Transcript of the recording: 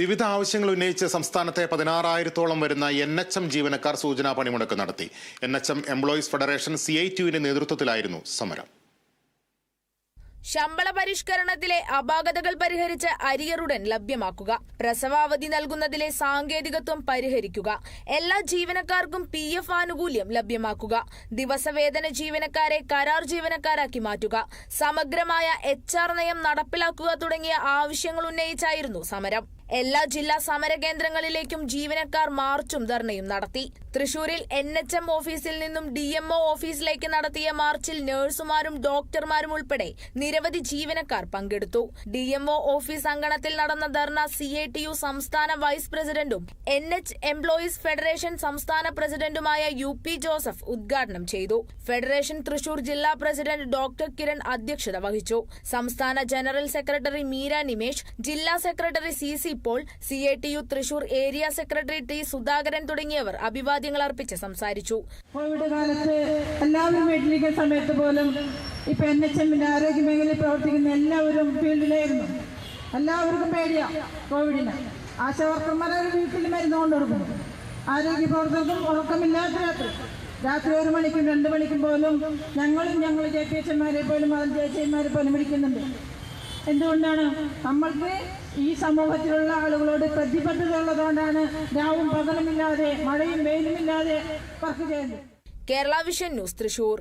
വിവിധ ആവശ്യങ്ങൾ ഉന്നയിച്ച് സംസ്ഥാനത്തെ 16,000-ഓളം വരുന്ന NHM ജീവനക്കാർ സൂചനാ പണിമുടക്ക് നടത്തി. NHM എംപ്ലോയീസ് ഫെഡറേഷൻ CITUവിന്റെ നേതൃത്വത്തിലായിരുന്നു സമരം. ശമ്പള പരിഷ്കരണത്തിലെ അപാകതകൾ പരിഹരിച്ച് അരിയറുടൻ ലഭ്യമാക്കുക, പ്രസവാവധി നൽകുന്നതിലെ സാങ്കേതികത്വം പരിഹരിക്കുക, എല്ലാ ജീവനക്കാർക്കും PF ആനുകൂല്യം ലഭ്യമാക്കുക, ദിവസവേതന ജീവനക്കാരെ കരാർ ജീവനക്കാരാക്കി മാറ്റുക, സമഗ്രമായ HR നയം നടപ്പിലാക്കുക തുടങ്ങിയ ആവശ്യങ്ങൾ ഉന്നയിച്ചായിരുന്നു സമരം. എല്ലാ ജില്ലാ സമര കേന്ദ്രങ്ങളിലേക്കും ജീവനക്കാർ മാർച്ചും ധർണയും നടത്തി. തൃശൂരിൽ NHM ഓഫീസിൽ നിന്നും DMO ഓഫീസിലേക്ക് നടത്തിയ മാർച്ചിൽ നഴ്സുമാരും ഡോക്ടർമാരും ഉൾപ്പെടെ നിരവധി ജീവനക്കാർ പങ്കെടുത്തു. DMO ഓഫീസ് അങ്കണത്തിൽ നടന്ന ധർണ CITU സംസ്ഥാന വൈസ് പ്രസിഡന്റും NH എംപ്ലോയീസ് ഫെഡറേഷൻ സംസ്ഥാന പ്രസിഡന്റുമായ UP ജോസഫ് ഉദ്ഘാടനം ചെയ്തു. ഫെഡറേഷൻ തൃശൂർ ജില്ലാ പ്രസിഡന്റ് ഡോക്ടർ കിരൺ അധ്യക്ഷത വഹിച്ചു. സംസ്ഥാന ജനറൽ സെക്രട്ടറി മീര നിമേഷ്, ജില്ലാ secretary CC Paul, CITU Thrissur area secretary T Sudhakaran തുടങ്ങിയവർ അഭിവാദ്യങ്ങൾ അർപ്പിച്ച് സംസാരിച്ചു. കോവിഡ് കാലത്ത് എല്ലാവരും വീട്ടിലിരിക്കുന്ന സമയത്ത് പോലും ഇപ്പൊ NHMന്റെ ആരോഗ്യ മേഖലയിൽ പ്രവർത്തിക്കുന്ന എല്ലാവരും ഫീൽഡിലായിരുന്നു. എല്ലാവർക്കും പേടിയാ കോവിഡിന്. ആശാവർക്കർമാരെ വീട്ടിൽ മരുന്ന് കൊണ്ടുകൊടുക്കുന്നു. ആരോഗ്യ പ്രവർത്തകർക്കും ഉറക്കമില്ലാത്ത രാത്രി 1 മണിക്കും 2 മണിക്കും പോലും ഞങ്ങൾ JPHമാരെ പോലും JCമാരെ പോലും വിളിക്കുന്നുണ്ട്. എന്തുകൊണ്ടാണ്? നമ്മൾക്ക് ഈ സമൂഹത്തിലുള്ള ആളുകളോട് പ്രതിബദ്ധത ഉള്ളതുകൊണ്ടാണ് രാവും പകലുമില്ലാതെ മഴയും വെയിലുമില്ലാതെ വർക്ക് ചെയ്യുന്നത്. Kerala vision news Thrissur.